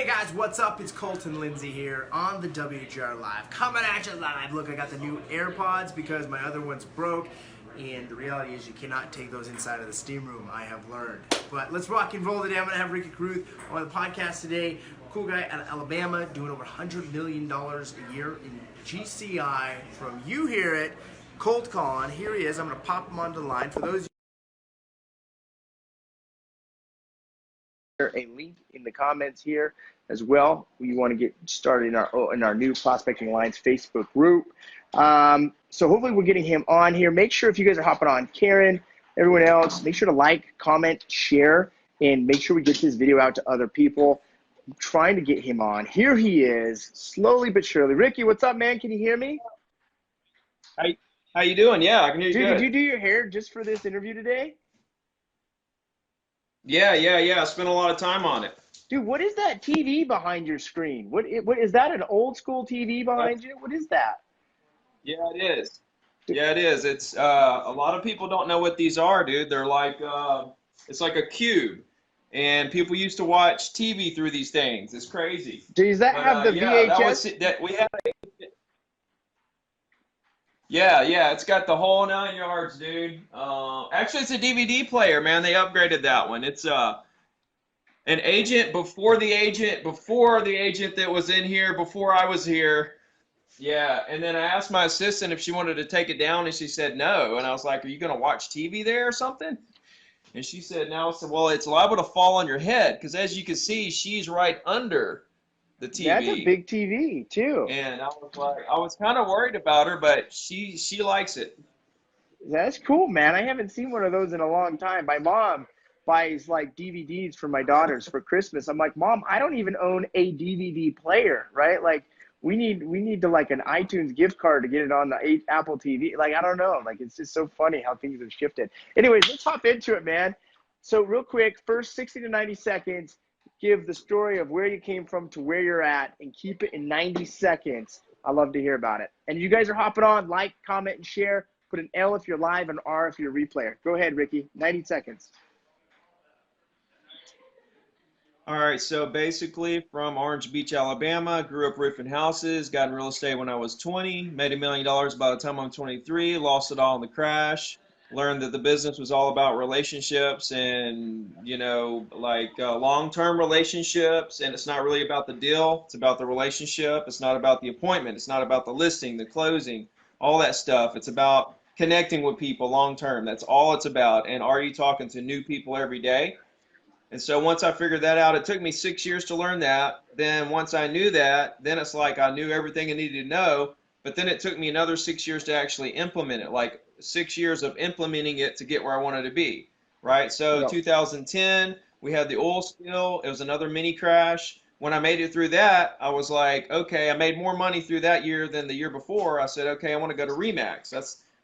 Guys, what's up? It's Colton, Lindsay here on the WGR Live. Coming at you live. Look, I got the new AirPods because my other ones broke. And the reality is you cannot take those inside of the steam room, I have learned. But let's rock and roll today. I'm going to have Ricky Carruth on the podcast today. Cool guy out of Alabama, doing over $100 million a year in GCI. From you hear it, cold calling. Here he is. I'm going to pop him onto the line. For those a link in the comments here as well. We want to get started in our new Prospecting Alliance Facebook group. So hopefully we're getting him on here. Make sure if you guys are hopping on, Karen, everyone else, make sure to like, comment, share, and make sure we get this video out to other people. I'm trying to get him on. Here he is, slowly but surely. Ricky, what's up, man? Can you hear me? How you doing? Yeah, I can hear you. Dude, good. Did you do your hair just for this interview today? Yeah. I spent a lot of time on it. Dude, what is that TV behind your screen? What is that, an old school TV behind you? What is that? Yeah, it is. Yeah, it is. It's a lot of people don't know what these are, dude. They're like it's like a cube, and people used to watch TV through these things. It's crazy. Does that have the VHS? We had. Yeah, it's got the whole 9 yards, dude. Actually, it's a DVD player, man. They upgraded that one. It's an agent before the agent that was in here before I was here. Yeah, and then I asked my assistant if she wanted to take it down, and she said no. And I was like, "Are you gonna watch TV there or something?" And she said no. I said, "Well, it's liable to fall on your head because, as you can see, she's right under the TV. That's a big TV too." And I was like, I was kind of worried about her, but she likes it. That's cool, man. I haven't seen one of those in a long time. My mom buys like DVDs for my daughters for Christmas. I'm like, Mom, I don't even own a DVD player, right? Like, we need to like an iTunes gift card to get it on the Apple TV. Like, I don't know. Like, it's just so funny how things have shifted. Anyways, let's hop into it, man. So real quick, first 60 to 90 seconds, give the story of where you came from to where you're at and keep it in 90 seconds. I love to hear about it. And you guys are hopping on, like, comment, and share. Put an L if you're live and R if you're a replayer. Go ahead, Ricky. 90 seconds. All right, so basically from Orange Beach, Alabama, grew up roofing houses, got in real estate when I was 20, made $1 million by the time I'm 23, lost it all in the crash, learned that the business was all about relationships and, long-term relationships, and it's not really about the deal, it's about the relationship, it's not about the appointment, it's not about the listing, the closing, all that stuff. It's about connecting with people long-term. That's all it's about. And are you talking to new people every day? And so once I figured that out, it took me 6 years to learn that. Then once I knew that, then it's like I knew everything I needed to know. But then it took me another 6 years to actually implement it, like 6 years of implementing it to get where I wanted to be, right? So Yep. 2010, we had the oil spill. It was another mini crash. When I made it through that, I was like, okay, I made more money through that year than the year before. I said, okay, I want to go to Remax.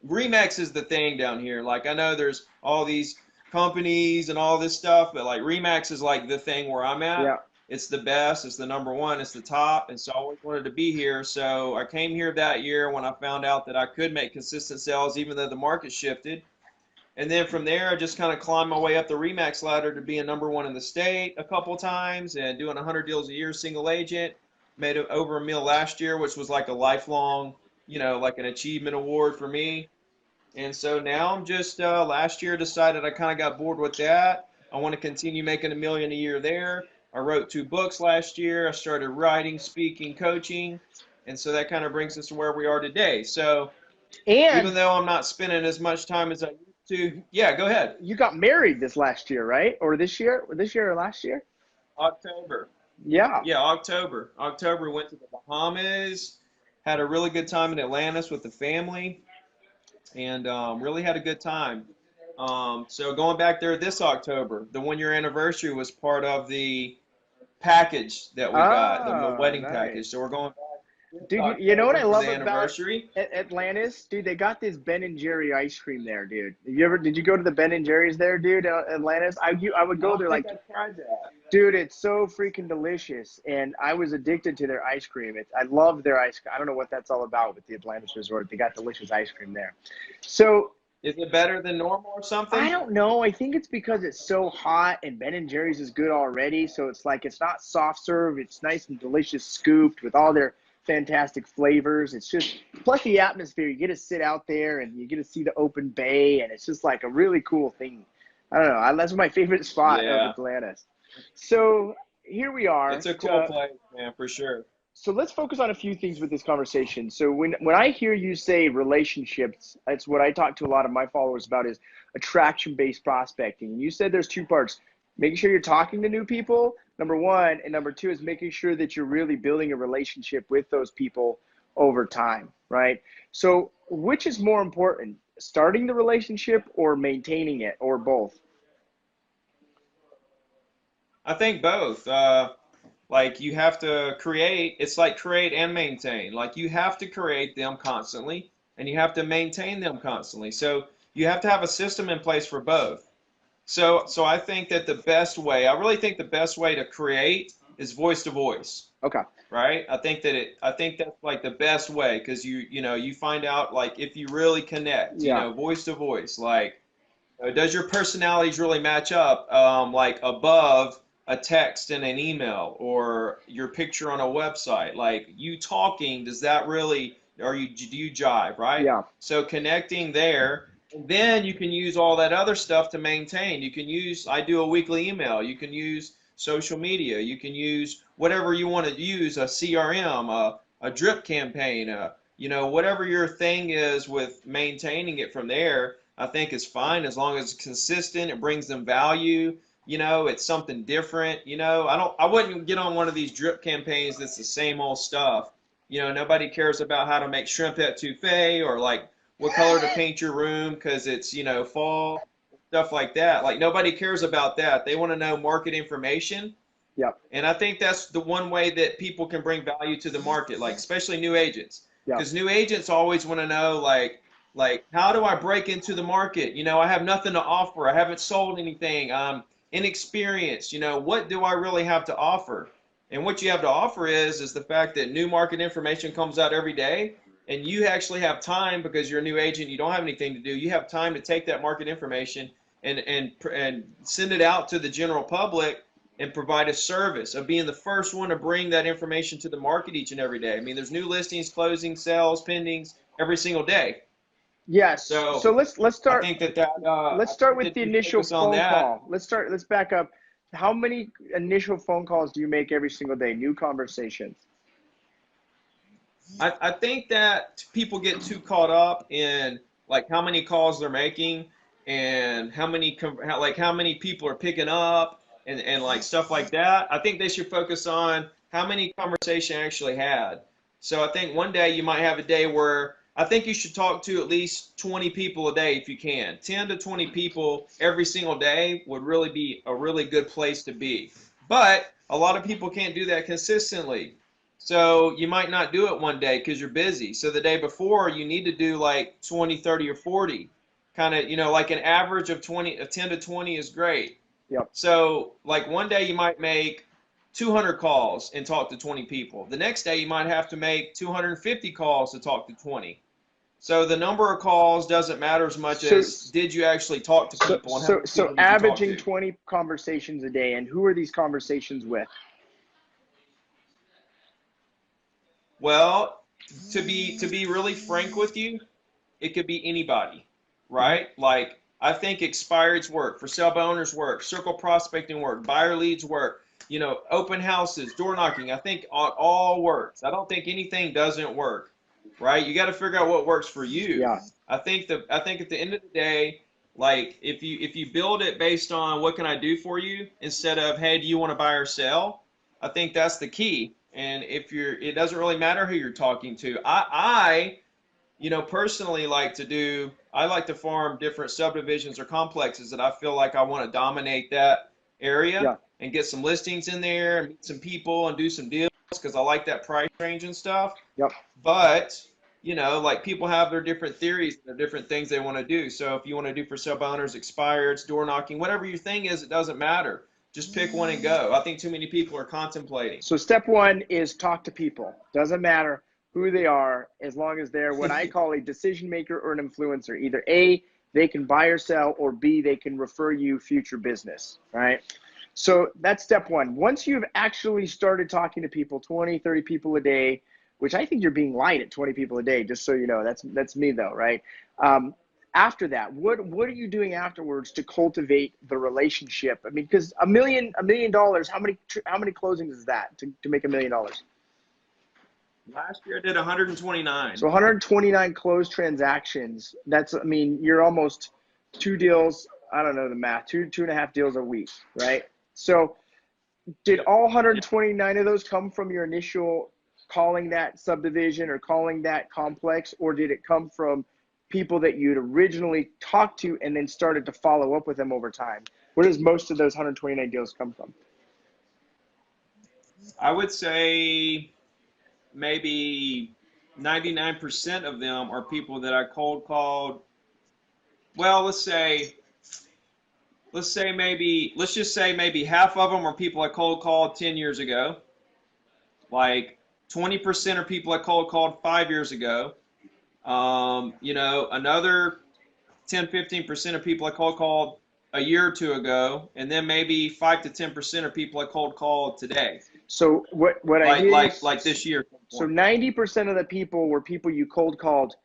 Remax is the thing down here. Like, I know there's all these companies and all this stuff, but like Remax is like the thing where I'm at. Yeah. It's the best, it's the number one, it's the top, and so I always wanted to be here. So I came here that year when I found out that I could make consistent sales even though the market shifted. And then from there, I just kind of climbed my way up the Remax ladder to being number one in the state a couple times and doing 100 deals a year, single agent. Made over $1 million last year, which was like a lifelong, like an achievement award for me. And so now I'm just, last year decided I kind of got bored with that. I want to continue making $1 million a year there. I wrote 2 books last year. I started writing, speaking, coaching. And so that kind of brings us to where we are today. So even though I'm not spending as much time as I used to, yeah, go ahead. You got married this last year, right? Or this year? Or last year? October. Yeah. Yeah, October. October, went to the Bahamas, had a really good time in Atlantis with the family. And really had a good time. So going back there this October, the 1 year anniversary was part of the package that we got, the wedding package. So we're going back. Dude, you know what I love about Atlantis? Dude, they got this Ben and Jerry ice cream there, dude. Did you go to the Ben and Jerry's there, dude, Atlantis? I would go there like, dude, it's so freaking delicious. And I was addicted to their ice cream. I love their ice cream. I don't know what that's all about with the Atlantis Resort. They got delicious ice cream there. So Is it better than normal or I something? don't know. I think it's because it's so hot and Ben and Jerry's is good already. So it's like it's not soft serve. It's nice and delicious scooped with all their fantastic flavors. It's just plus the atmosphere. You get to sit out there and you get to see the open bay, and it's just like a really cool thing. I don't know. That's my favorite spot of Yeah, Atlantis. So here we it's are. a cool place, man, for sure. So let's focus on a few things with this conversation. So when I hear you say relationships, that's what I talk to a lot of my followers about is attraction-based prospecting. And you said there's two parts. Making sure you're talking to new people, number one, and number two is making sure that you're really building a relationship with those people over time, right? So which is more important, starting the relationship or maintaining it or both? I think both. Like you have to create, it's like create and maintain. Like you have to create them constantly and you have to maintain them constantly. So you have to have a system in place for both. So I think that the best way, I really think the best way to create is voice to voice, Okay. right? I think that's like the best way because you find out like if you really connect, Yeah. voice to voice, like does your personalities really match up, like above a text and an email or your picture on a website? Like you talking, does that really, do you jive, right? Yeah. So connecting there, and then you can use all that other stuff to maintain. You can use, I do a weekly email. You can use social media. You can use whatever you want to use, a CRM, a drip campaign, whatever your thing is with maintaining it from there. I think is fine as long as it's consistent. It brings them value. It's something different. I wouldn't get on one of these drip campaigns that's the same old stuff. Nobody cares about how to make shrimp etouffee or like what color to paint your room because it's, fall, stuff like that. Like nobody cares about that. They want to know market information. Yep. And I think that's the one way that people can bring value to the market, like especially new agents, Yep. because new agents always want to know like how do I break into the market? I have nothing to offer. I haven't sold anything. I'm inexperienced. What do I really have to offer? And what you have to offer is the fact that new market information comes out every day, and you actually have time because you're a new agent. You don't have anything to do. You have time to take that market information and send it out to the general public and provide a service of being the first one to bring that information to the market each and every day. I mean, there's new listings, closings, sales, pendings every single day. Yes. So So let's I start. think that Let's I start think with that the you initial focus on phone that. call. Let's back up. How many initial phone calls do you make every single day? New conversations. I think that people get too caught up in like how many calls they're making and how many people are picking up and like stuff like that. I think they should focus on how many conversation actually had. So I think one day you might have a day where I think you should talk to at least 20 people a day if you can. 10 to 20 people every single day would really be a really good place to be. But a lot of people can't do that consistently. So you might not do it one day because you're busy. So the day before, you need to do like 20, 30, or 40. Kind of, like an average of 10 to 20 is great. Yep. So like one day you might make 200 calls and talk to 20 people. The next day you might have to make 250 calls to talk to 20. So the number of calls doesn't matter as much So as did you actually talk to people and how many so people did you talk averaging to? 20 conversations a day, and who are these conversations with? Well, to be really frank with you, it could be anybody, Hmm. right? Like I think expireds work, for sale by owners work, circle prospecting work, buyer leads work, open houses, door knocking. I think all works. I don't think anything doesn't work, right? You got to figure out what works for you. Yeah. I think at the end of the day, like if you build it based on what can I do for you instead of hey, do you want to buy or sell? I think that's the key. And it doesn't really matter who you're talking to. Personally I like to farm different subdivisions or complexes that I feel like I want to dominate that area Yeah. and get some listings in there and meet some people and do some deals because I like that price range and stuff. Yep. But, like people have their different theories, their different things they want to do. So if you want to do for sale by owners, expireds, door knocking, whatever your thing is, it doesn't matter. Just pick one and go. I think too many people are contemplating. So step one is talk to people. Doesn't matter who they are, as long as they're what I call a decision maker or an influencer. Either A, they can buy or sell, or B, they can refer you future business, right? So that's step one. Once you've actually started talking to people, 20, 30 people a day, which I think you're being light at 20 people a day, just so you know. That's me though, right? After that, what are you doing afterwards to cultivate the relationship? I mean, because $1 million, how many closings is that to make $1 million? Last year I did 129. So 129 closed transactions. That's, I mean, you're almost 2 deals. I don't know the math, two and a half deals a week, right? So did all 129 of those come from your initial calling that subdivision or calling that complex, or did it come from people that you'd originally talked to and then started to follow up with them over time? Where does most of those 129 deals come from? I would say maybe 99% of them are people that I cold called. Well, let's just say maybe half of them are people I cold called 10 years ago. Like 20% are people I cold called 5 years ago. Another 10, 15% of people I cold called a year or two ago, and then maybe 5 to 10% of people I cold called today. So what I hear like this year. So 90% of the people were people you cold called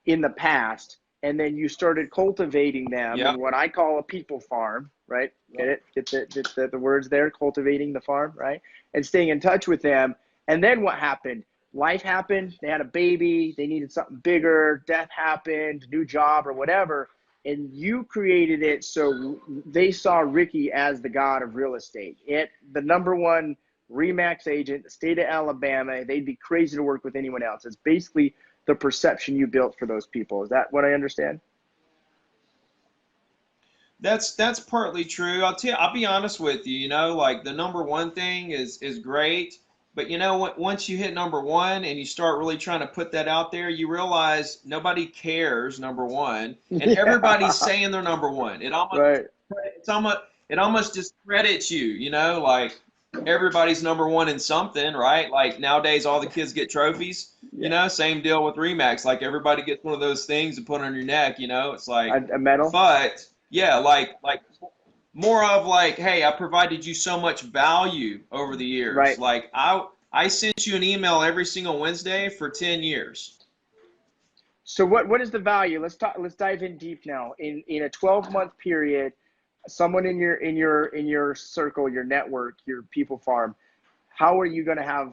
in the past, and then you started cultivating them in what I call a people farm, right? Get it? Get the words there, cultivating the farm, right? And staying in touch with them. And then what happened? Life happened. They had a baby. They needed something bigger. Death happened, new job or whatever. And you created it so they saw Ricky as the god of real estate. The number one RE/MAX agent, the state of Alabama. They'd be crazy to work with anyone else. It's basically the perception you built for those people. Is that what I understand? That's partly true. I'll be honest with you, like the number one thing is great, but once you hit number one and you start really trying to put that out there, you realize nobody cares, number one, and everybody's saying they're number one. It almost discredits you, like everybody's number one in something, right? Like nowadays all the kids get trophies, same deal with RE/MAX. Like everybody gets one of those things to put on your neck, it's like a medal. But yeah, like more of like, hey, I provided you so much value over the years. Right. Like I sent you an email every single Wednesday for 10 years. So what is the value? Let's dive in deep now. In a 12-month period, someone in your circle, your network, your people farm, how are you going to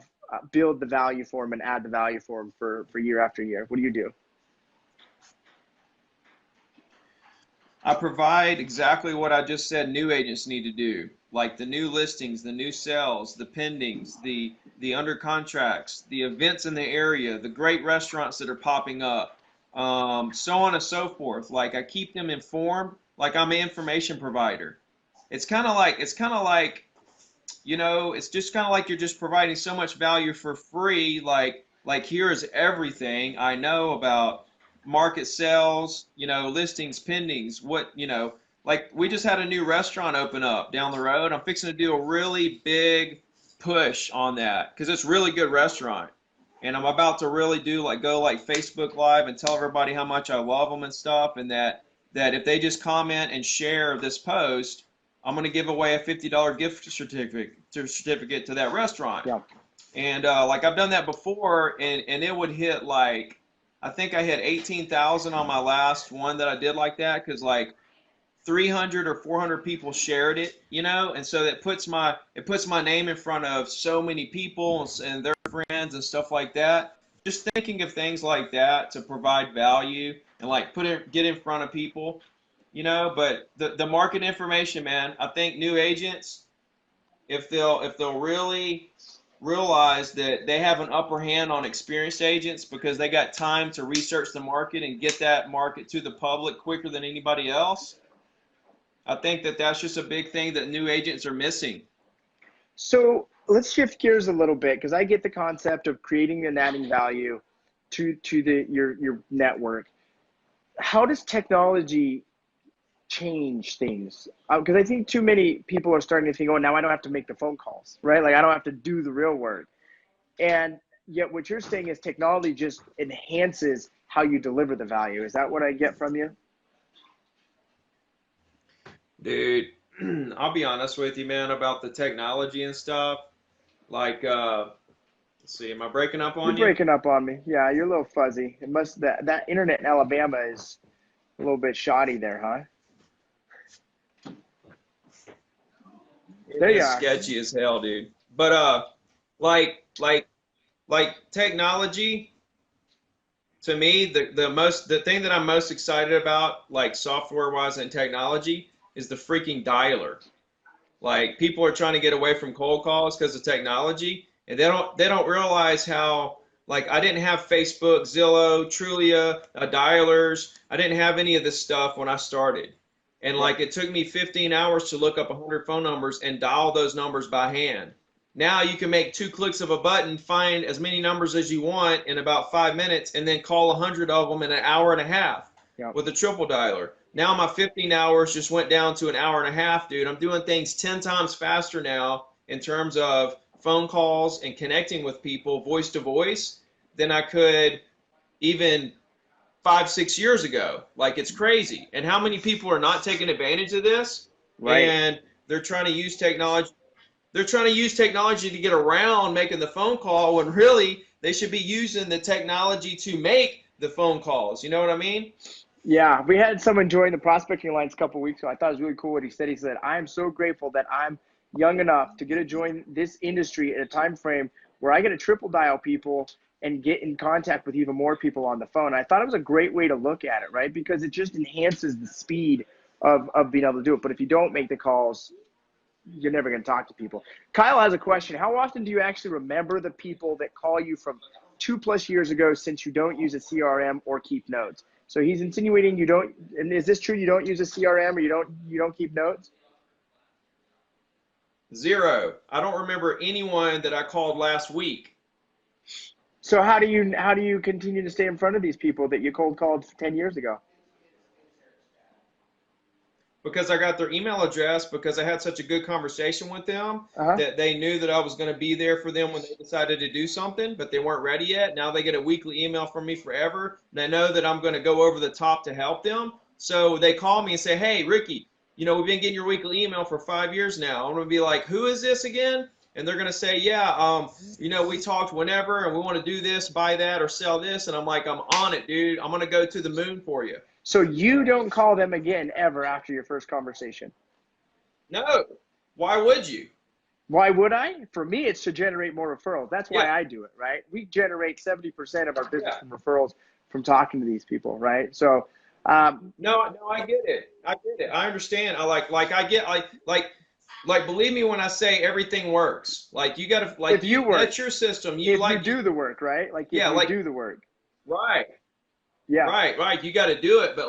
build the value for them and add the value for them for year after year? What do you do? I provide exactly what I just said new agents need to do, like the new listings, the new sales, the pendings, the under contracts, the events in the area, the great restaurants that are popping up, so on and so forth. Like I keep them informed, like I'm an information provider. It's kind of like, it's just kind of like you're just providing so much value for free. Like here is everything I know about market sales, listings, pendings, like we just had a new restaurant open up down the road. I'm fixing to do a really big push on that because it's a really good restaurant. And I'm about to really go Facebook Live and tell everybody how much I love them and stuff. And that if they just comment and share this post, I'm going to give away a $50 gift certificate to that restaurant. Yeah. And I've done that before, and it would hit I think I hit 18,000 on my last one that I did like that because 300 or 400 people shared it, and so it puts my name in front of so many people and their friends and stuff like that. Just thinking of things like that to provide value and get in front of people, But the market information, man, I think new agents, if they'll really realize that they have an upper hand on experienced agents because they got time to research the market and get that market to the public quicker than anybody else. I think that's just a big thing that new agents are missing. So let's shift gears a little bit because I get the concept of creating and adding value to your network. How does technology change things? Because I think too many people are starting to think, oh, now I don't have to make the phone calls, right? Like I don't have to do the real work. And yet what you're saying is technology just enhances how you deliver the value. Is that what I get from you? Dude, I'll be honest with you, man, about the technology and stuff. Like, let's see, am I breaking up You're on you? breaking up on me. Yeah, you're a little fuzzy. It must that internet in Alabama is a little bit shoddy there, huh? It There you is are. sketchy as hell, dude. But like like like technology to me, the thing that I'm most excited about, like software wise and technology, is the freaking dialer. Like people are trying to get away from cold calls because of technology, and they don't realize how like I didn't have Facebook, Zillow, Trulia, dialers. I didn't have any of this stuff when I started, and Yep. like it took me 15 hours to look up 100 phone numbers and dial those numbers by hand. Now you can make two clicks of a button, find as many numbers as you want in about 5 minutes, and then call 100 of them in an hour and a half Yep. with a triple dialer. Now my 15 hours just went down to an hour and a half, dude. I'm doing things 10 times faster now in terms of phone calls and connecting with people voice to voice than I could even 5, 6 years ago. Like it's crazy. And how many people are not taking advantage of this? Right. And they're trying to use technology. They're trying to use technology to get around making the phone call when really they should be using the technology to make the phone calls. You know what I mean? Yeah, we had someone join the prospecting alliance a couple of weeks ago. I thought it was really cool what he said. He said, "I am so grateful that I'm young enough to get to join this industry at a time frame where I get to triple dial people and get in contact with even more people on the phone." I thought it was a great way to look at it, right? Because it just enhances the speed of being able to do it. But if you don't make the calls, you're never going to talk to people. Kyle has a question. How often do you actually remember the people that call you from 2+ years ago, since you don't use a CRM or keep notes? So he's insinuating you don't, and is this true? You don't use a CRM or you don't keep notes? Zero. I don't remember anyone that I called last week So how do you continue to stay in front of these people that you cold called 10 years ago? because I got their email address because I had such a good conversation with them Uh-huh. that they knew that I was going to be there for them when they decided to do something, but they weren't ready yet. Now they get a weekly email from me forever. And they know that I'm going to go over the top to help them. So they call me and say, "Hey, Ricky, we've been getting your weekly email for 5 years now." I'm going to be like, "Who is this again?" And they're going to say, "Yeah, we talked whenever and we want to do this, buy that, or sell this." And I'm like, "I'm on it, dude. I'm going to go to the moon for you." So you don't call them again ever after your first conversation? No. Why would you? Why would I? For me, it's to generate more referrals. That's Yeah. why I do it, right? We generate 70% of our business Yeah. from referrals from talking to these people, right? So, No, no, I get it. I get it. I understand. I get like believe me when I say everything works. Like you got to if like you you work, that's your system. You if you like you do the work, right? Like if yeah, you like do the work. right. Yeah. Right. You got to do it, but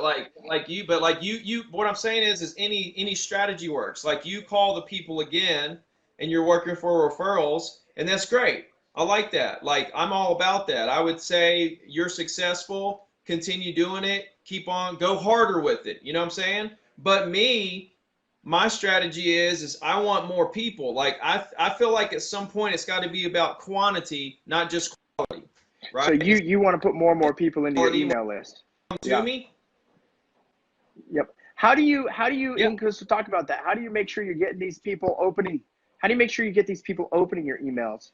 you what I'm saying is any strategy works. Like you call the people again and you're working for referrals and that's great. I like that. Like I'm all about that. I would say you're successful, continue doing it, keep on, go harder with it. You know what I'm saying? But my strategy is I want more people. Like I feel like at some point it's got to be about quantity, not just quality, So right? you want to put more and more people into your Quality email list. to Yeah. me. Yep. How do you Yeah, Incas to talk about that? How do you make sure you're getting these people opening? How do you make sure you get these people opening your emails?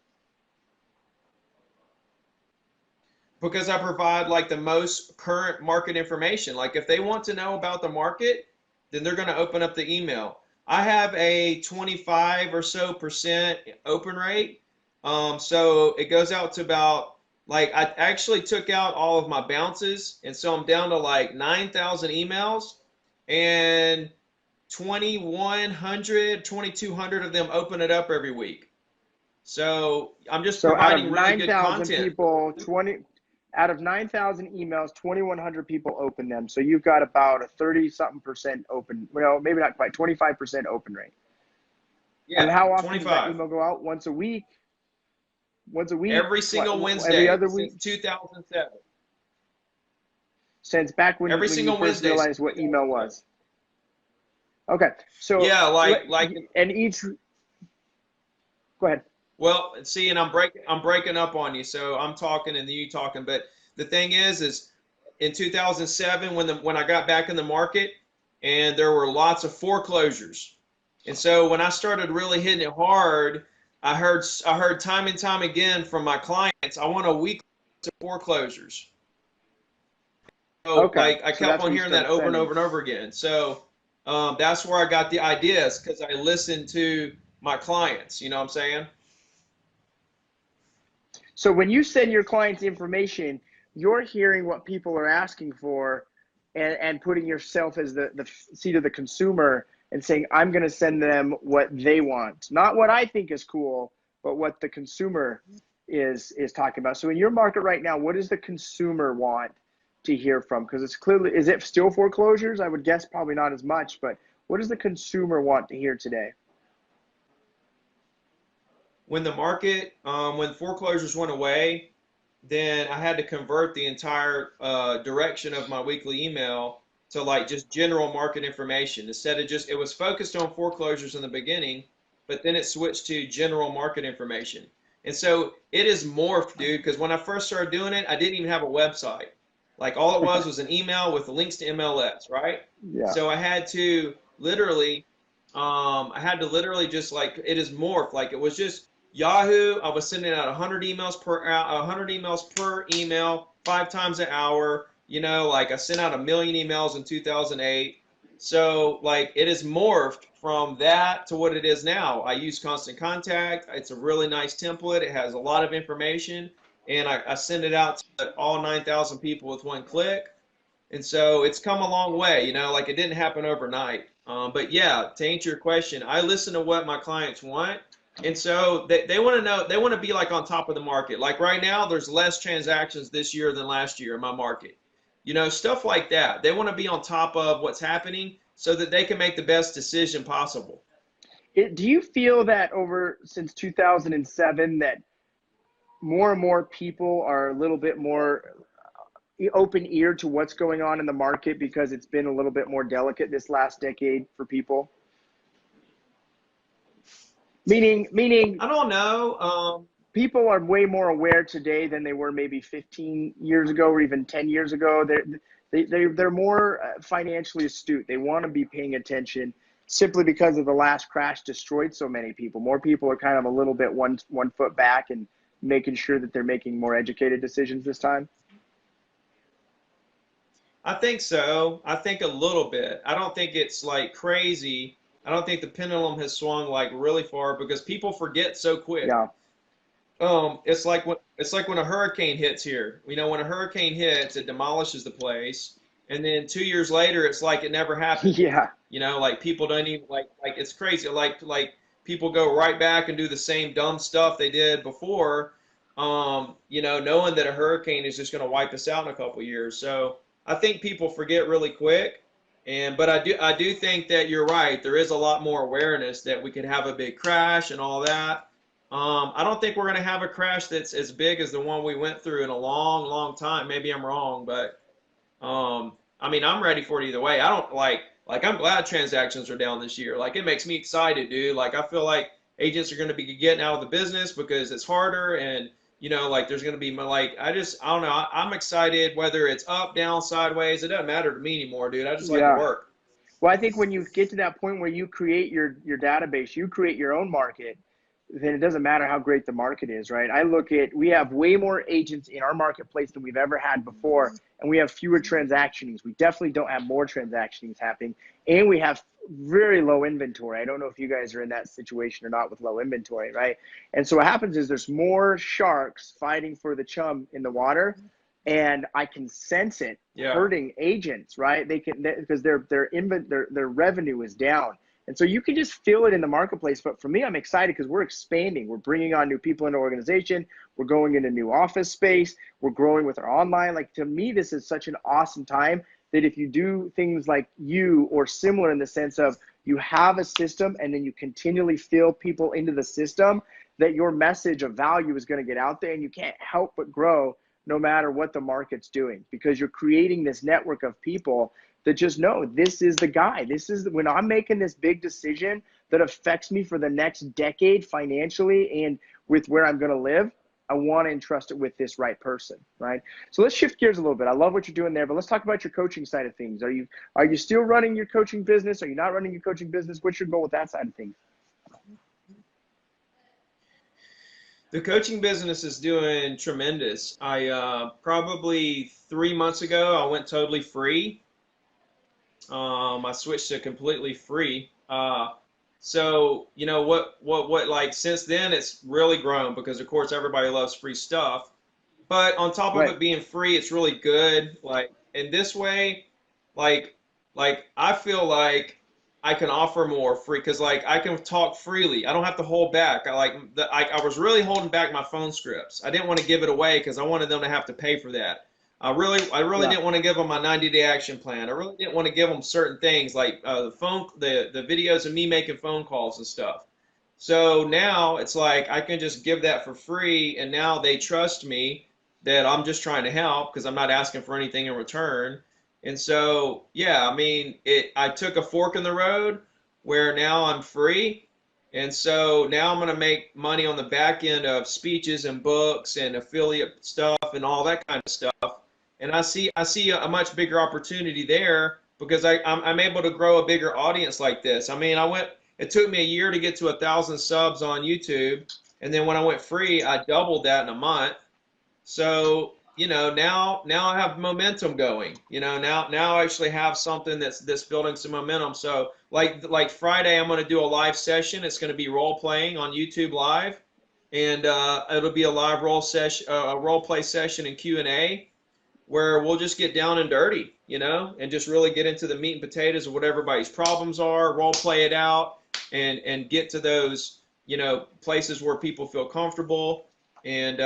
because I provide like the most current market information. Like if they want to know about the market, then they're going to open up the email. I have a 25 or so percent open rate. So it goes out to about like I actually took out all of my bounces, and so I'm down to like 9,000 emails, and 2,100, 2,200 of them open it up every week. So I'm just So out of providing really good 9,000 content. people, 20 out of 9,000 emails, 2,100 people open them. So you've got about a 30 something percent open. Well, maybe not quite, 25% open rate. And Yeah, how often does that 25. email go out? Once a week? Once a week? Every single Every Wednesday other since week? 2007. Since back Every when you single first Wednesday since realized what email 2007. was. Okay. So Yeah, let, like and each, go ahead. well, see, and I'm breaking up on you, so I'm talking and you talking. But the thing is in 2007 when I got back in the market, and there were lots of foreclosures. And so when I started really hitting it hard, I heard time and time again from my clients, I want a weekly list of foreclosures. So Okay, like I so kept that's on what you hearing that started over and sending. over and over again. So that's where I got the ideas because I listened to my clients. You know what I'm saying? So when you send your clients information, you're hearing what people are asking for and putting yourself as the seat of the consumer and saying, I'm going to send them what they want, not what I think is cool, but what the consumer is talking about. So in your market right now, what does the consumer want to hear from? Because it's clearly, is it still foreclosures? I would guess probably not as much, but what does the consumer want to hear today? When the market, when foreclosures went away, then I had to convert the entire direction of my weekly email to like just general market information instead of just, it was focused on foreclosures in the beginning, but then it switched to general market information. And so it is morphed, dude, because when I first started doing it, I didn't even have a website. Like all it was an email with the links to MLS, right? Yeah. So I had to literally just like, it is morphed. Like it was just Yahoo. I was sending out 100 emails per hour, 100 emails per email, 5 times an hour. You know, like I sent out 1 million emails in 2008. So like it is morphed from that to what it is now. I use Constant Contact. It's a really nice template. It has a lot of information, and I send it out to all 9,000 people with one click. And so it's come a long way, you know, like it didn't happen overnight. But yeah, to answer your question, I listen to what my clients want. And so they want to know, they want to be like on top of the market. Like right now, there's less transactions this year than last year in my market. You know, stuff like that. They want to be on top of what's happening so that they can make the best decision possible. Do you feel that over since 2007 that more and more people are a little bit more open ear to what's going on in the market because it's been a little bit more delicate this last decade for people? Meaning I don't know. people are way more aware today than they were maybe 15 years ago or even 10 years ago. They're more financially astute. They want to be paying attention simply because of the last crash destroyed so many people. More people are kind of a little bit one foot back and making sure that they're making more educated decisions this time. I think so. I think a little bit. I don't think it's like crazy. I don't think the pendulum has swung like really far because people forget so quick. Yeah. It's like when a hurricane hits here. You know, when a hurricane hits, it demolishes the place, and then 2 years later, it's like it never happened. Yeah. You know, like people don't even like it's crazy. Like people go right back and do the same dumb stuff they did before. You know, knowing that a hurricane is just going to wipe us out in a couple of years. So I think people forget really quick. And but I do think that you're right. There is a lot more awareness that we could have a big crash and all that. I don't think we're going to have a crash that's as big as the one we went through in a long, long time. Maybe I'm wrong, but I mean, I'm ready for it either way. I don't like I'm glad transactions are down this year. Like it makes me excited, dude. Like I feel like agents are going to be getting out of the business because it's harder and you know, like there's going to be like I don't know. I'm excited whether it's up, down, sideways. It doesn't matter to me anymore, dude. I just like to Yeah. work. Well, I think when you get to that point where you create your database, you create your own market, then it doesn't matter how great the market is, right? I look at, we have way more agents in our marketplace than we've ever had before, and we have fewer transactions. We definitely don't have more transactions happening, and we have very low inventory. I don't know if you guys are in that situation or not with low inventory, right? And so what happens is there's more sharks fighting for the chum in the water, and I can sense it Yeah. hurting agents, right? They can, because their revenue is down. And so you can just feel it in the marketplace. But for me, I'm excited because we're expanding. We're bringing on new people into our organization. We're going into new office space. We're growing with our online. Like to me, this is such an awesome time that if you do things like you or similar in the sense of you have a system and then you continually fill people into the system, that your message of value is going to get out there and you can't help but grow no matter what the market's doing because you're creating this network of people that just know this is the guy. This is when I'm making this big decision that affects me for the next decade financially and with where I'm going to live. I want to entrust it with this right person, right? So let's shift gears a little bit. I love what you're doing there, but let's talk about your coaching side of things. Are you still running your coaching business? Are you not running your coaching business? What's your goal with that side of things? The coaching business is doing tremendous. I probably 3 months ago I went totally free. I switched to completely free. So you know what like since then it's really grown because of course everybody loves free stuff. But on top of Right. it being free, it's really good. Like in this way, like I feel like I can offer more free because like I can talk freely. I don't have to hold back. I was really holding back my phone scripts. I didn't want to give it away because I wanted them to have to pay for that. I really Yeah. didn't want to give them my 90-day action plan. I really didn't want to give them certain things like the videos of me making phone calls and stuff. So now it's like I can just give that for free, and now they trust me that I'm just trying to help because I'm not asking for anything in return. And so, yeah, I mean, I took a fork in the road where now I'm free. And so now I'm going to make money on the back end of speeches and books and affiliate stuff and all that kind of stuff. And I see a much bigger opportunity there because I'm able to grow a bigger audience like this. I mean, it took me a year to get to 1,000 subs on YouTube. And then when I went free, I doubled that in a month. So, you know, now I have momentum going. You know, now I actually have something that's building some momentum. So, like Friday, I'm going to do a live session. It's going to be role playing on YouTube Live, and it'll be a live role play session and Q&A where we'll just get down and dirty, you know, and just really get into the meat and potatoes of what everybody's problems are, role play it out, and get to those, you know, places where people feel comfortable. And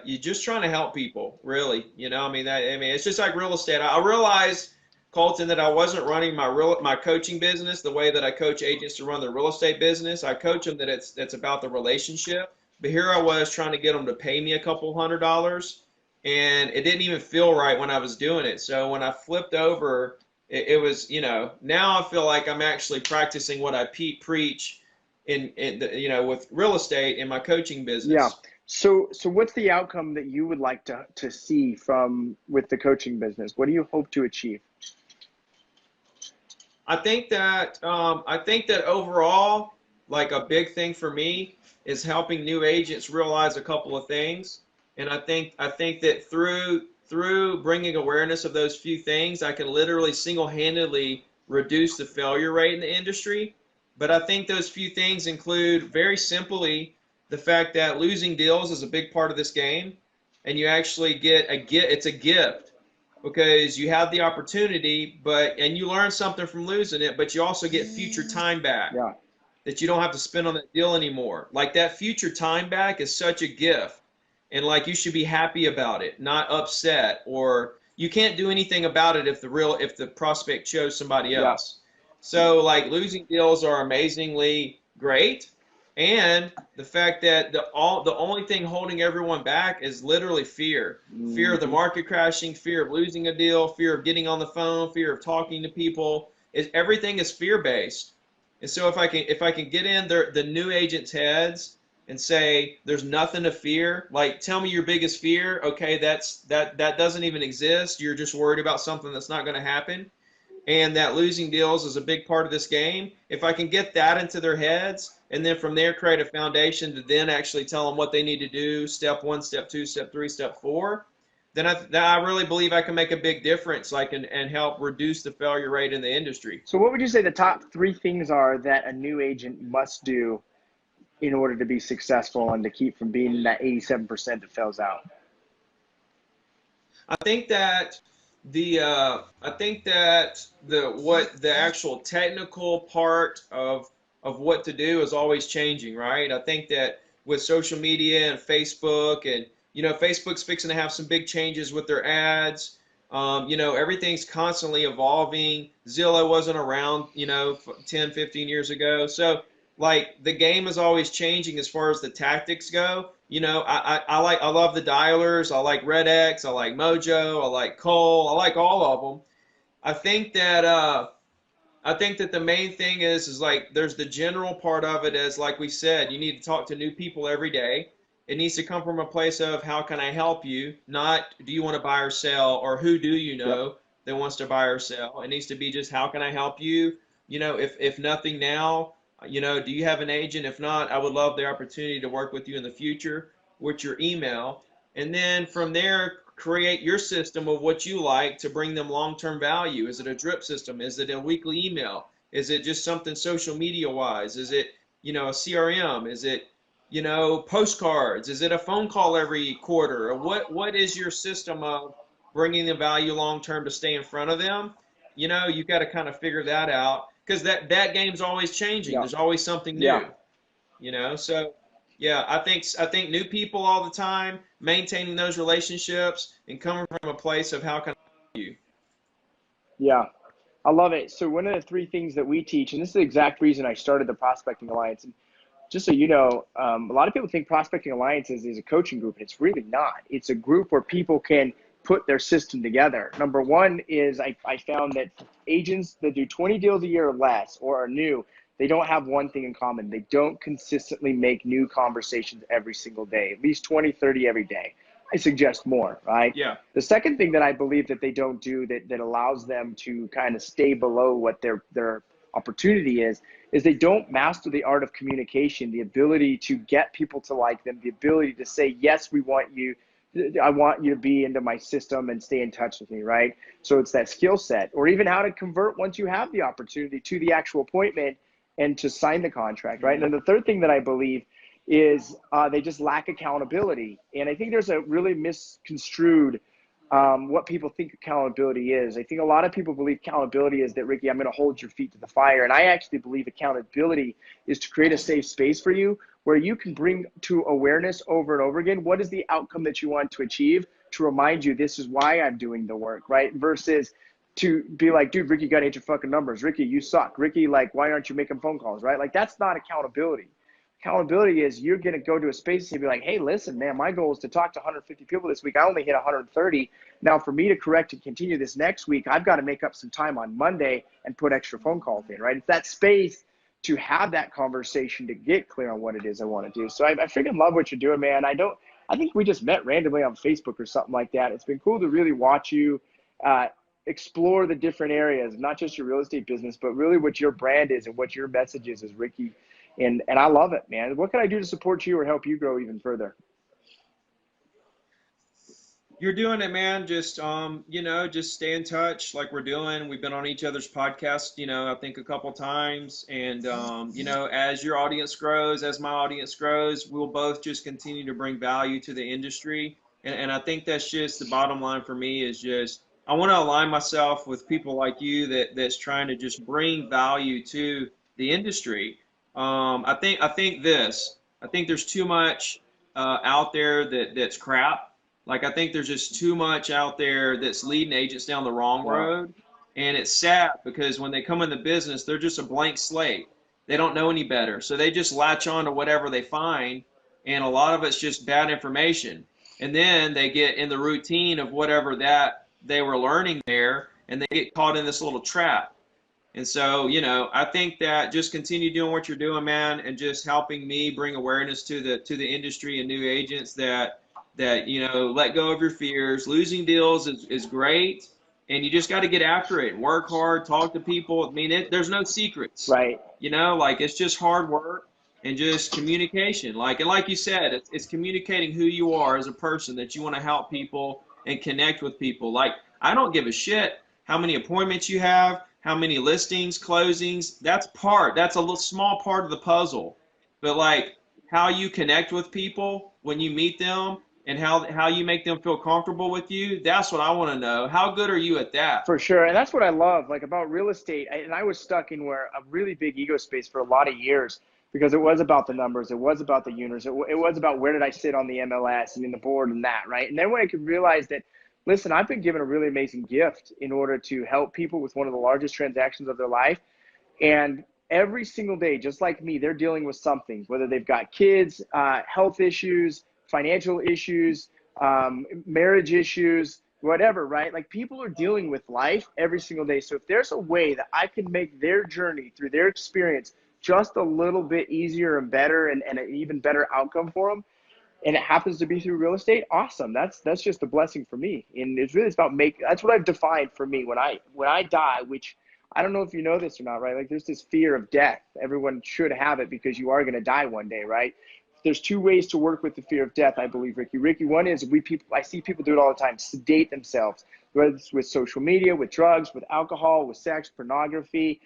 you're just trying to help people, really. You know, I mean, it's just like real estate. I realized, Colton, that I wasn't running my coaching business the way that I coach agents to run their real estate business. I coach them that it's about the relationship. But here I was trying to get them to pay me a couple $100s, and it didn't even feel right when I was doing it. So when I flipped over, it was, you know, now I feel like I'm actually practicing what I preach you know, with real estate in my coaching Yeah. business. So what's the outcome that you would like to see from with the coaching business? What do you hope to achieve? I think that overall, like a big thing for me is helping new agents realize a couple of things, and I think that through bringing awareness of those few things, I can literally single-handedly reduce the failure rate in the industry. But I think those few things include very simply the fact that losing deals is a big part of this game, and you actually get a gift. It's a gift because you have the opportunity, and you learn something from losing it, but you also get future time back Yeah. that you don't have to spend on that deal anymore. Like that future time back is such a gift. And like you should be happy about it, not upset, or you can't do anything about it if the prospect chose somebody Yeah. else. So like losing deals are amazingly great. And the fact that the only thing holding everyone back is literally fear. Fear of the Hmm. market crashing, fear of losing a deal, fear of getting on the phone, fear of talking to people. Everything is fear based. And so if I can get in the new agents' heads and say there's nothing to fear, like tell me your biggest fear. Okay, that doesn't even exist. You're just worried about something that's not going to happen, and that losing deals is a big part of this game. If I can get that into their heads, and then from there create a foundation to then actually tell them what they need to do, step one, step two, step three, step four, then I really believe I can make a big difference, like and help reduce the failure rate in the industry. So what would you say the top three things are that a new agent must do in order to be successful and to keep from being in that 87% that fails out? I think that the actual technical part of what to do is always changing, right? I think that with social media and Facebook, and you know, Facebook's fixing to have some big changes with their ads. You know, everything's constantly evolving. Zillow wasn't around, you know, 10, 15 years ago. So like the game is always changing as far as the tactics go. You know, I love the dialers. I like Red X. I like Mojo. I like Cole. I like all of them. I think that the main thing is like there's the general part of it is like we said, you need to talk to new people every day. It needs to come from a place of how can I help you, not do you want to buy or sell, or who do you Yep. know that wants to buy or sell. It needs to be just how can I help you? If nothing now, do you have an agent? If not, I would love the opportunity to work with you in the future with your email. And then from there, create your system of what you like to bring them long-term value. Is it a drip system? Is it a weekly email? Is it just something social media wise? Is it, a CRM? Is it, postcards? Is it a phone call every quarter? Or what is your system of bringing the value long term to stay in front of them? You've got to kind of figure that out because that game's always changing. Yeah. There's always something Yeah. new, So yeah, I think new people all the time, maintaining those relationships and coming from a place of how can I help you. Yeah. I love it. So one of the three things that we teach, and this is the exact reason I started the Prospecting Alliance. And just so you know, a lot of people think Prospecting Alliance is a coaching group, and it's really not. It's a group where people can put their system together. Number one is I found that agents that do 20 deals a year or less or are new, they don't have one thing in common. They don't consistently make new conversations every single day, at least 20, 30 every day. I suggest more, right? Yeah. The second thing that I believe that they don't do that allows them to kind of stay below what their opportunity is they don't master the art of communication, the ability to get people to like them, the ability to say, yes, I want you to be into my system and stay in touch with me, right? So it's that skill set, or even how to convert once you have the opportunity to the actual appointment and to sign the contract, right? And then the third thing that I believe is they just lack accountability. And I think there's a really misconstrued what people think accountability is. I think a lot of people believe accountability is that, Ricky, I'm going to hold your feet to the fire. And I actually believe accountability is to create a safe space for you where you can bring to awareness over and over again, what is the outcome that you want to achieve, to remind you this is why I'm doing the work, right? Versus to be like, dude, Ricky, got to hit your fucking numbers. Ricky, you suck. Ricky, like, why aren't you making phone calls, right? Like, that's not accountability. Accountability is you're going to go to a space and be like, hey, listen, man, my goal is to talk to 150 people this week. I only hit 130. Now, for me to correct and continue this next week, I've got to make up some time on Monday and put extra phone calls in, right? It's that space to have that conversation to get clear on what it is I want to do. So I freaking love what you're doing, man. I think we just met randomly on Facebook or something like that. It's been cool to really watch you explore the different areas, not just your real estate business, but really what your brand is and what your message is as Ricky. And I love it, man. What can I do to support you or help you grow even further? You're doing it, man. Just stay in touch like we're doing. We've been on each other's podcast, I think a couple times. And as your audience grows, as my audience grows, we'll both just continue to bring value to the industry. And I think that's just the bottom line for me is just I want to align myself with people like you that's trying to just bring value to the industry. I think there's too much out there that's crap. Like I think there's just too much out there that's leading agents down the wrong Yeah. road. And it's sad because when they come in the business, they're just a blank slate. They don't know any better. So they just latch on to whatever they find. And a lot of it's just bad information. And then they get in the routine of whatever that they were learning there and they get caught in this little trap. And so, I think that just continue doing what you're doing, man, and just helping me bring awareness to the industry and new agents that let go of your fears. Losing deals is great, and you just got to get after it. Work hard, talk to people. I mean, there's no secrets. Right. Like it's just hard work and just communication. Like you said, it's communicating who you are as a person, that you want to help people and connect with people. Like I don't give a shit how many appointments you have, how many listings, closings. That's a little small part of the puzzle. But like how you connect with people when you meet them and how you make them feel comfortable with you, that's what I want to know. How good are you at that? For sure. And that's what I love, like about real estate. And I was stuck in where a really big ego space for a lot of years because it was about the numbers. It was about the units. It was about where did I sit on the MLS and in the board and that, right? And then when I could realize that, listen, I've been given a really amazing gift in order to help people with one of the largest transactions of their life. And every single day, just like me, they're dealing with something, whether they've got kids, health issues, financial issues, marriage issues, whatever, right? Like people are dealing with life every single day. So if there's a way that I can make their journey through their experience just a little bit easier and better and an even better outcome for them, and it happens to be through real estate, awesome. That's just a blessing for me. And it's about that's what I've defined for me when I die, which I don't know if you know this or not, right? Like there's this fear of death. Everyone should have it because you are going to die one day, right? There's two ways to work with the fear of death, I believe, Ricky. One is I see people do it all the time, sedate themselves, whether it's with social media, with drugs, with alcohol, with sex, pornography,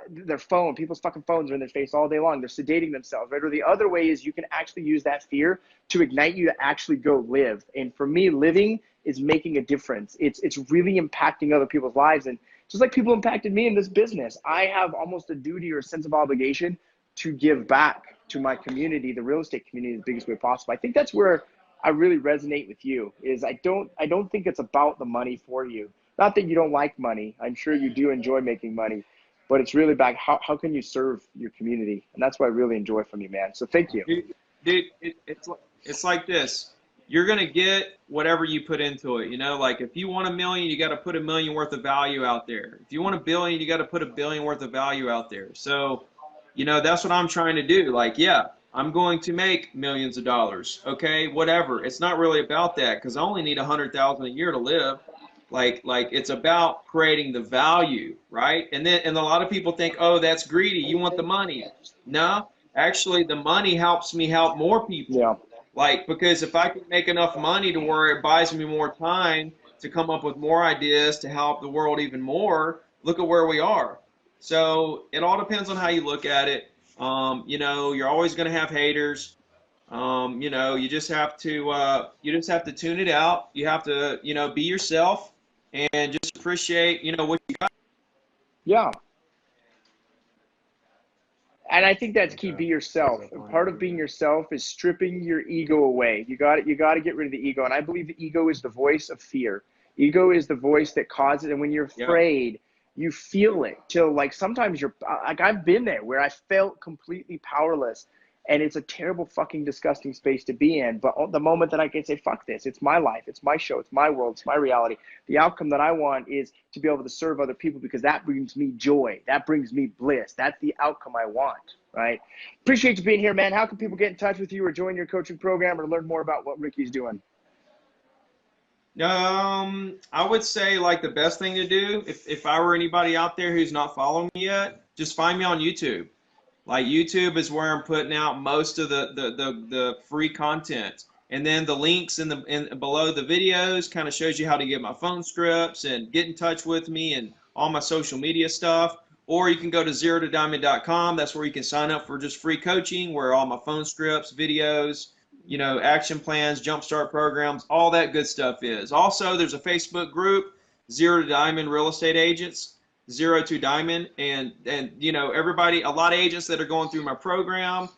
their phone. People's fucking phones are in their face all day long. They're sedating themselves, right? Or the other way is you can actually use that fear to ignite you to actually go live. And for me, living is making a difference. It's really impacting other people's lives. And just like people impacted me in this business, I have almost a duty or a sense of obligation to give back to my community, the real estate community, the biggest way possible. I think that's where I really resonate with you. Is I don't think it's about the money for you. Not that you don't like money. I'm sure you do enjoy making money, but it's really about how can you serve your community, and that's what I really enjoy from you, man. So thank you. Dude, it's like this. You're gonna get whatever you put into it. You know, like if you want $1 million, you got to put $1 million worth of value out there. If you want $1 billion, you got to put $1 billion worth of value out there. So, you know, that's what I'm trying to do. Like, yeah, I'm going to make millions of dollars. Okay, whatever. It's not really about that because I only need 100,000 a year to live. Like it's about creating the value, right? And a lot of people think, oh, that's greedy. You want the money. No, actually, the money helps me help more people. Yeah. Like, because if I can make enough money to where it buys me more time to come up with more ideas to help the world even more, look at where we are. So it all depends on how you look at it. You know, you're always going to have haters. You know, you just have to tune it out. You have to, you know, be yourself and just appreciate, you know, what you got. Yeah. And I think that's key. Be yourself. And part of being yourself is stripping your ego away. You got to get rid of the ego. And I believe the ego is the voice of fear. Ego is the voice that causes it. And when you're afraid, you feel it till like sometimes you're like, I've been there where I felt completely powerless, and it's a terrible fucking disgusting space to be in. But the moment that I can say, fuck this, it's my life, it's my show, it's my world, it's my reality. The outcome that I want is to be able to serve other people because that brings me joy. That brings me bliss. That's the outcome I want, right? Appreciate you being here, man. How can people get in touch with you or join your coaching program or learn more about what Ricky's doing? I would say like the best thing to do, if I were anybody out there who's not following me yet, just find me on YouTube. Like YouTube is where I'm putting out most of the free content. And then the links in below the videos kind of shows you how to get my phone scripts and get in touch with me and all my social media stuff. Or you can go to zerotodiamond.com. That's where you can sign up for just free coaching, where all my phone scripts, videos, you know, action plans, jumpstart programs, all that good stuff is. Also, there's a Facebook group, Zero to Diamond Real Estate Agents, Zero to Diamond, and you know, everybody, a lot of agents that are going through my program,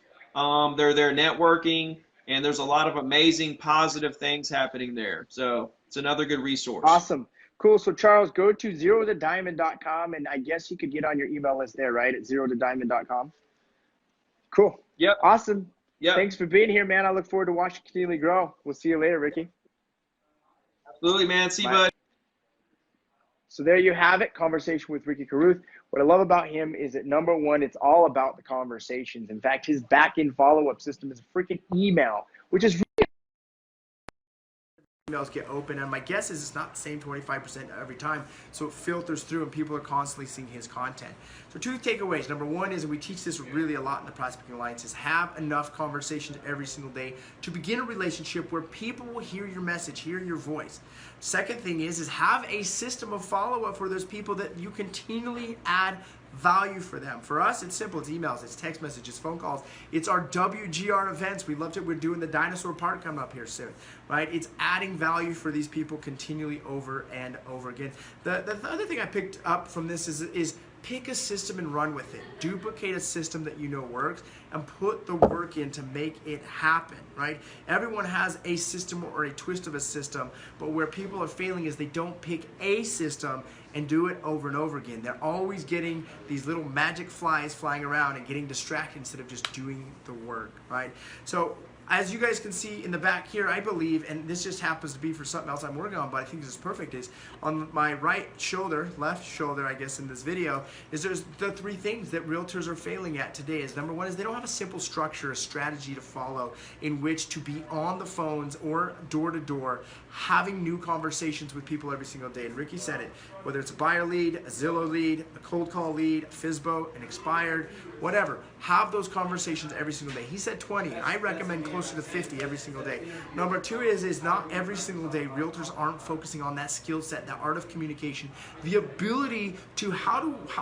they're there networking, and there's a lot of amazing positive things happening there. So it's another good resource. Awesome. Cool. So Charles, go to zerotodiamond.com, and I guess you could get on your email list there, right? At zerotodiamond.com. Cool. Yep. Awesome. Yep. Thanks for being here, man. I look forward to watching you continually grow. We'll see you later, Ricky. Absolutely, man. See you, bud. So there you have it, conversation with Ricky Carruth. What I love about him is that, number one, it's all about the conversations. In fact, his back-end follow-up system is a freaking email, which is really emails get open, and my guess is it's not the same 25% every time, so it filters through and people are constantly seeing his content. So 2 takeaways. Number 1 is, and we teach this really a lot in the Prospecting Alliance, is have enough conversations every single day to begin a relationship where people will hear your message, hear your voice. Second thing is have a system of follow-up for those people that you continually add value for them. For us, it's simple. It's emails, it's text messages, phone calls. It's our WGR events. We loved it. We're doing the dinosaur park coming up here soon, right? It's adding value for these people continually over and over again. The other thing I picked up from this is pick a system and run with it. Duplicate a system that you know works and put the work in to make it happen, right? Everyone has a system or a twist of a system, but where people are failing is they don't pick a system and do it over and over again. They're always getting these little magic flies flying around and getting distracted instead of just doing the work, right? So as you guys can see in the back here, I believe, and this just happens to be for something else I'm working on, but I think this is perfect, is on my right shoulder, left shoulder, I guess, in this video, is there's the 3 things that realtors are failing at today. Is number 1 is they don't have a simple structure, a strategy to follow in which to be on the phones or door to door, having new conversations with people every single day. And Ricky said it, whether it's a buyer lead, a Zillow lead, a cold call lead, a FSBO, an expired, whatever, have those conversations every single day. He said 20. I recommend closer to 50 every single day. Number 2 is not every single day realtors aren't focusing on that skill set, that art of communication, the ability to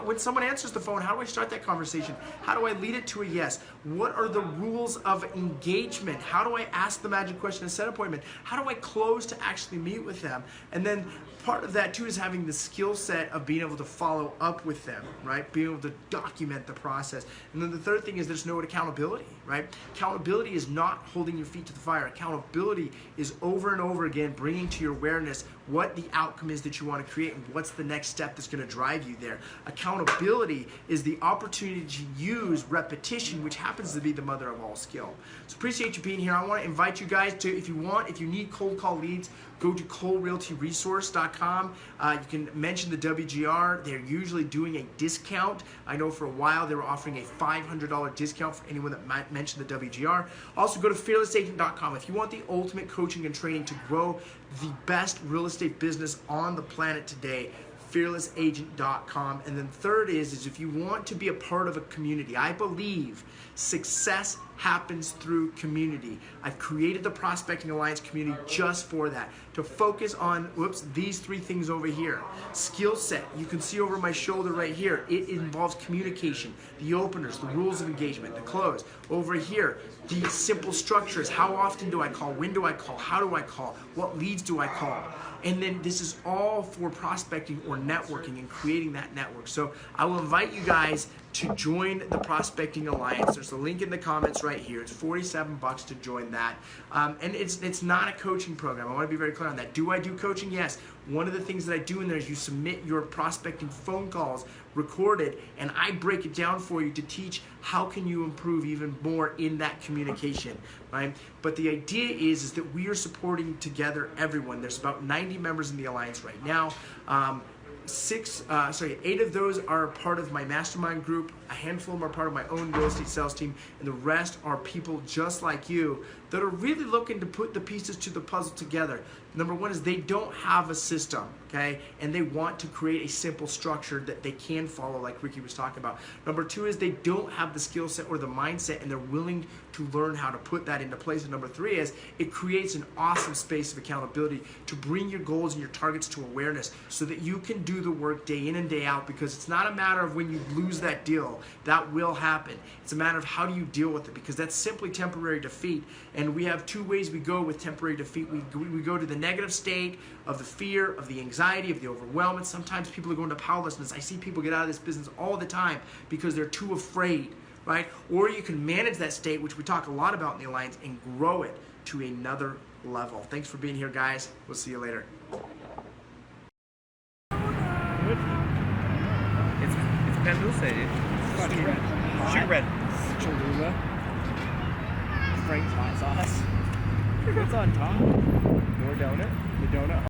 when someone answers the phone, how do I start that conversation? How do I lead it to a yes? What are the rules of engagement? How do I ask the magic question and set an appointment? How do I close to actually meet with them? And then part of that too is having the skill set of being able to follow up with them, right? Being able to document the process. And then the third thing is there's no accountability, right? Accountability is not holding your feet to the fire. Accountability is over and over again bringing to your awareness what the outcome is that you want to create and what's the next step that's going to drive you there. Accountability is the opportunity to use repetition, which happens to be the mother of all skill. So appreciate you being here. I want to invite you guys to, if you need cold call leads, go to colerealtyresource.com. You can mention the WGR. They're usually doing a discount. I know for a while they were offering a $500 discount for anyone that mentioned the WGR. Also go to fearlessagent.com. If you want the ultimate coaching and training to grow the best real estate business on the planet today, fearlessagent.com. And then third is if you want to be a part of a community, I believe success happens through community. I've created the Prospecting Alliance community just for that, to focus on, these 3 things over here. Skill set, you can see over my shoulder right here, it involves communication, the openers, the rules of engagement, the close. Over here, the simple structures, how often do I call, when do I call, how do I call, what leads do I call? And then this is all for prospecting or networking and creating that network. So I will invite you guys to join the Prospecting Alliance. There's a link in the comments right here. It's $47 to join that. And it's not a coaching program. I want to be very clear on that. Do I do coaching? Yes. One of the things that I do in there is you submit your prospecting phone calls recorded, and I break it down for you to teach how can you improve even more in that communication, right? But the idea is that we are supporting together everyone. There's about 90 members in the Alliance right now. 8 of those are part of my mastermind group. A handful of them are part of my own real estate sales team, and the rest are people just like you that are really looking to put the pieces to the puzzle together. Number 1 is they don't have a system, okay? And they want to create a simple structure that they can follow, like Ricky was talking about. Number 2 is they don't have the skill set or the mindset, and they're willing to learn how to put that into place. And number 3 is it creates an awesome space of accountability to bring your goals and your targets to awareness so that you can do the work day in and day out, because it's not a matter of when you lose that deal. That will happen. It's a matter of how do you deal with it, because that's simply temporary defeat. And we have 2 ways we go with temporary defeat. We go to the negative state of the fear, of the anxiety, of the overwhelm. And sometimes people are going to powerlessness. I see people get out of this business all the time because they're too afraid, right? Or you can manage that state, which we talk a lot about in the Alliance, and grow it to another level. Thanks for being here, guys. We'll see you later. It's pan dulce, dude. Sugar bread. Cholula. Frank's hot sauce. What's on top? More donut. The donut.